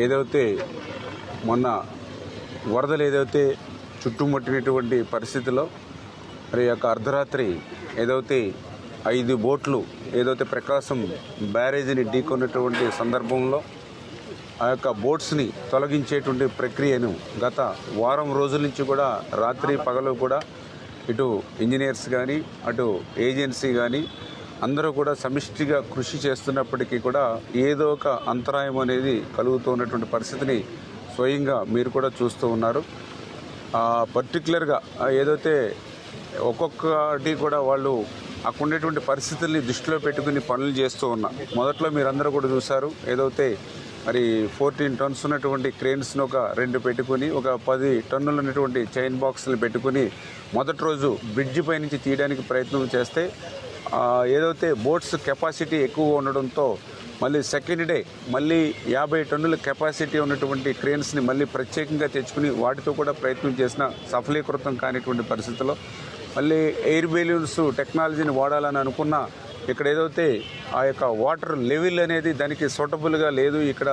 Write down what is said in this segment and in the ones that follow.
ఏదైతే మొన్న వరదలు ఏదైతే చుట్టుముట్టినటువంటి పరిస్థితిలో మరి యొక్క అర్ధరాత్రి ఏదైతే 5 బోట్లు ఏదైతే ప్రకాశం బ్యారేజీని ఢీకొన్నటువంటి సందర్భంలో ఆ యొక్క బోట్స్ని తొలగించేటువంటి ప్రక్రియను గత వారం రోజుల నుంచి కూడా రాత్రి పగలు కూడా ఇటు ఇంజనీర్స్ కానీ అటు ఏజెన్సీ కానీ అందరూ కూడా సమిష్టిగా కృషి చేస్తున్నప్పటికీ కూడా ఏదో ఒక అంతరాయం అనేది కలుగుతున్నటువంటి పరిస్థితిని స్వయంగా మీరు కూడా చూస్తూ ఉన్నారు. పర్టికులర్గా ఏదైతే ఒక్కొక్కటి కూడా వాళ్ళు అక్కడ ఉండేటువంటి పరిస్థితుల్ని దృష్టిలో పెట్టుకుని పనులు చేస్తూ ఉన్నారు. మొదట్లో మీరందరూ కూడా చూశారు, ఏదైతే మరి 14 టన్స్ ఉన్నటువంటి క్రేన్స్ను ఒక 2 పెట్టుకుని ఒక 10 టన్నులు ఉన్నటువంటి చైన్ బాక్స్లు పెట్టుకుని మొదటి రోజు బ్రిడ్జి పై నుంచి తీయడానికి ప్రయత్నం చేస్తే ఏదైతే బోట్స్ కెపాసిటీ ఎక్కువగా ఉండడంతో మళ్ళీ సెకండ్ డే మళ్ళీ 50 టన్నుల కెపాసిటీ ఉన్నటువంటి క్రేన్స్ని మళ్ళీ ప్రత్యేకంగా తెచ్చుకుని వాటితో కూడా ప్రయత్నం చేసిన సఫలీకృతం కానిటువంటి పరిస్థితుల్లో మళ్ళీ ఎయిర్ బెలూన్స్ టెక్నాలజీని వాడాలని అనుకున్న ఇక్కడ ఏదైతే ఆ యొక్క వాటర్ లెవెల్ అనేది దానికి సూటబుల్గా లేదు, ఇక్కడ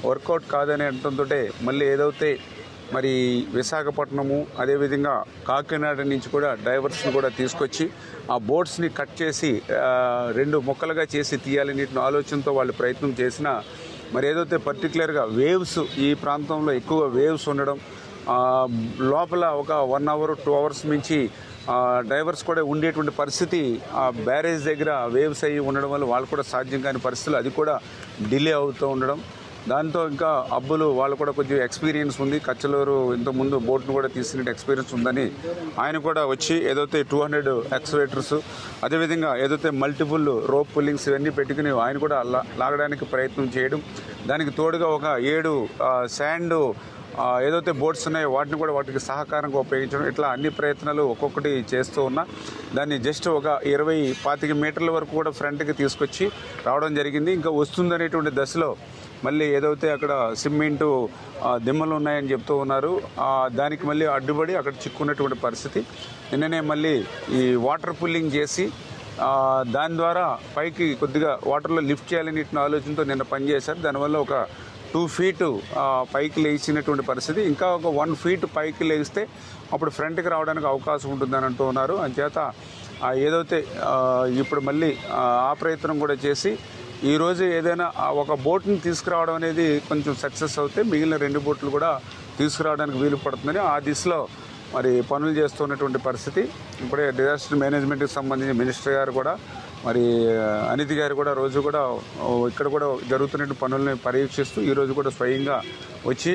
వర్కౌట్ కాదని అనడంతో మళ్ళీ ఏదైతే మరి విశాఖపట్నము అదేవిధంగా కాకినాడ నుంచి కూడా డైవర్స్ని కూడా తీసుకొచ్చి ఆ బోట్స్ని కట్ చేసి 2 ముక్కలుగా చేసి తీయాలనే ఆలోచనతో వాళ్ళు ప్రయత్నం చేసిన మరి ఏదైతే పర్టికులర్గా వేవ్స్ ఈ ప్రాంతంలో ఎక్కువ వేవ్స్ ఉండడం లోపల ఒక 1 అవర్ 2 అవర్స్ నుంచి డ్రైవర్స్ కూడా ఉండేటువంటి పరిస్థితి ఆ బ్యారేజ్ దగ్గర వేవ్స్ అయ్యి ఉండడం వల్ల వాళ్ళు కూడా సాధ్యం కాని పరిస్థితులు అది కూడా డిలే అవుతూ ఉండడం. దాంతో ఇంకా అబ్బులు వాళ్ళు కూడా కొంచెం ఎక్స్పీరియన్స్ ఉంది, కచ్చలూరు ఇంతకుముందు బోట్ను కూడా తీసినట్టు ఎక్స్పీరియన్స్ ఉందని ఆయన కూడా వచ్చి ఏదైతే 200 ఎక్స్వేటర్స్ అదేవిధంగా ఏదైతే మల్టిపుల్ రోప్ పుల్లింగ్స్ ఇవన్నీ పెట్టుకుని ఆయన కూడా లాగడానికి ప్రయత్నం చేయడం, దానికి తోడుగా ఒక 7 శాండ్ ఏదైతే బోట్స్ ఉన్నాయో వాటికి సహకారంగా ఉపయోగించడం, ఇట్లా అన్ని ప్రయత్నాలు ఒక్కొక్కటి చేస్తూ ఉన్నా దాన్ని జస్ట్ ఒక 20-25 మీటర్ల వరకు కూడా ఫ్రంట్కి తీసుకొచ్చి రావడం జరిగింది. ఇంకా వస్తుందనేటువంటి దశలో మళ్ళీ ఏదైతే అక్కడ సిమెంటు దిమ్మలు ఉన్నాయని చెప్తూ ఉన్నారు, దానికి మళ్ళీ అడ్డుపడి అక్కడ చిక్కున్నటువంటి పరిస్థితి. నిన్ననే మళ్ళీ ఈ వాటర్ పుల్లింగ్ చేసి దాని ద్వారా పైకి కొద్దిగా వాటర్లో లిఫ్ట్ చేయాలని ఆలోచనతో నిన్న పనిచేశారు. దానివల్ల ఒక 2 ఫీట్ పైకి లేచినటువంటి పరిస్థితి, ఇంకా ఒక 1 ఫీట్ పైకి లేస్తే అప్పుడు ఫ్రంట్కి రావడానికి అవకాశం ఉంటుందని అంటూ ఉన్నారు. అంచేత ఏదైతే ఇప్పుడు మళ్ళీ ఆ ప్రయత్నం కూడా చేసి ఈరోజు ఏదైనా ఒక బోట్ని తీసుకురావడం అనేది కొంచెం సక్సెస్ అవుతే మిగిలిన 2 బోట్లు కూడా తీసుకురావడానికి వీలు పడుతుందని ఆ దిశలో మరి పనులు చేస్తున్నటువంటి పరిస్థితి. ఇప్పుడే డిజాస్టర్ మేనేజ్మెంట్కి సంబంధించిన మినిస్టర్ గారు కూడా మరి అనితి గారు కూడా రోజు కూడా ఇక్కడ కూడా జరుగుతున్న పనుల్ని పర్యవేక్షిస్తూ ఈరోజు కూడా స్వయంగా వచ్చి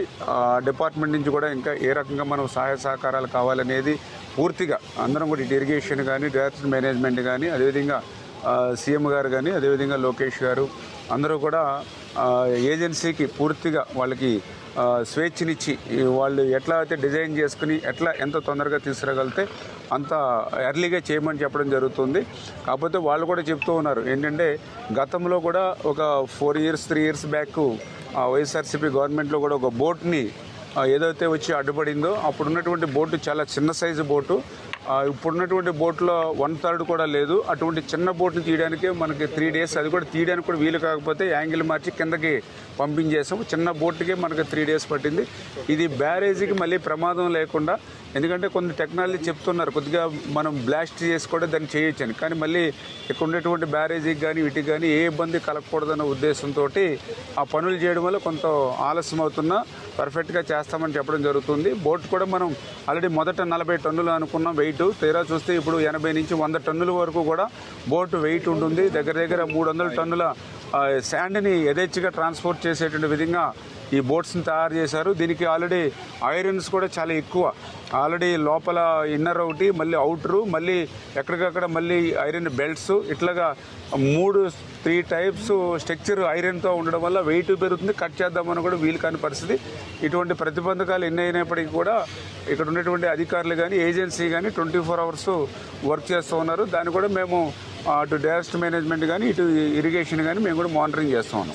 డిపార్ట్మెంట్ నుంచి కూడా ఇంకా ఏ రకంగా మనం సహాయ సహకారాలు కావాలనేది పూర్తిగా అందరం కూడా ఇరిగేషన్ కానీ డిజాస్టర్ మేనేజ్మెంట్ కానీ అదేవిధంగా సీఎం గారు కానీ అదేవిధంగా లోకేష్ గారు అందరూ కూడా ఏజెన్సీకి పూర్తిగా వాళ్ళకి స్వేచ్ఛనిచ్చి వాళ్ళు ఎట్లా అయితే డిజైన్ చేసుకుని ఎంత తొందరగా తీసుకురాగలిగితే అంత ఎర్లీగా చేయమని చెప్పడం జరుగుతుంది. కాకపోతే వాళ్ళు కూడా చెప్తూ ఉన్నారు ఏంటంటే గతంలో కూడా ఒక 3 ఇయర్స్ బ్యాక్ వైఎస్ఆర్సీపీ గవర్నమెంట్లో కూడా ఒక బోట్ని ఏదైతే వచ్చి అడ్డుపడిందో అప్పుడున్నటువంటి బోటు చాలా చిన్న సైజు బోటు, ఇప్పుడున్నటువంటి బోట్లో 1/3 కూడా లేదు. అటువంటి చిన్న బోట్ని తీయడానికే మనకి 3 డేస్, అది కూడా తీయడానికి కూడా వీలు కాకపోతే యాంగిల్ మార్చి కిందకి పంపించేసాం. చిన్న బోట్కే మనకి 3 డేస్ పట్టింది. ఇది బ్యారేజీకి మళ్ళీ ప్రమాదం లేకుండా, ఎందుకంటే కొన్ని టెక్నాలజీ చెప్తున్నారు కొద్దిగా మనం బ్లాస్ట్ చేసి కూడా దాన్ని చేయొచ్చని, కానీ మళ్ళీ ఇక్కడ ఉండేటువంటి బ్యారేజీకి కానీ వీటికి కానీ ఏ ఇబ్బంది కలగకూడదన్న ఉద్దేశంతో ఆ పనులు చేయడం వల్ల కొంత ఆలస్యం అవుతున్నా పర్ఫెక్ట్గా చేస్తామని చెప్పడం జరుగుతుంది. బోట్ కూడా మనం ఆల్రెడీ మొదట 40 టన్నులు అనుకున్నాం వెయిట్, తీరా చూస్తే ఇప్పుడు 80 నుంచి 100 టన్నుల వరకు కూడా బోట్ వెయిట్ ఉంటుంది. దగ్గర 300 టన్నుల శాండ్ని యథేచ్ఛగా ట్రాన్స్పోర్ట్ చేసేటువంటి విధంగా ఈ బోట్స్ని తయారు చేశారు. దీనికి ఆల్రెడీ ఐరన్స్ కూడా చాలా ఎక్కువ, ఆల్రెడీ లోపల ఇన్నర్ ఒకటి మళ్ళీ అవుటరు మళ్ళీ ఎక్కడికక్కడ మళ్ళీ ఐరన్ బెల్ట్స్ ఇట్లాగా 3 టైప్స్ స్ట్రక్చర్ ఐరన్తో ఉండడం వల్ల వెయిట్ పెరుగుతుంది. కట్ చేద్దామని కూడా వీలు కాని పరిస్థితి. ఇటువంటి ప్రతిబంధకాలు ఎన్ని అయినప్పటికీ కూడా ఇక్కడ ఉన్నటువంటి అధికారులు కానీ ఏజెన్సీ కానీ 24 అవర్స్ వర్క్ చేస్తూ ఉన్నారు. దాన్ని కూడా మేము అటు డిజాస్టర్ మేనేజ్మెంట్ కానీ ఇటు ఇరిగేషన్ కానీ మేము కూడా మానిటరింగ్ చేస్తూ ఉన్నాం.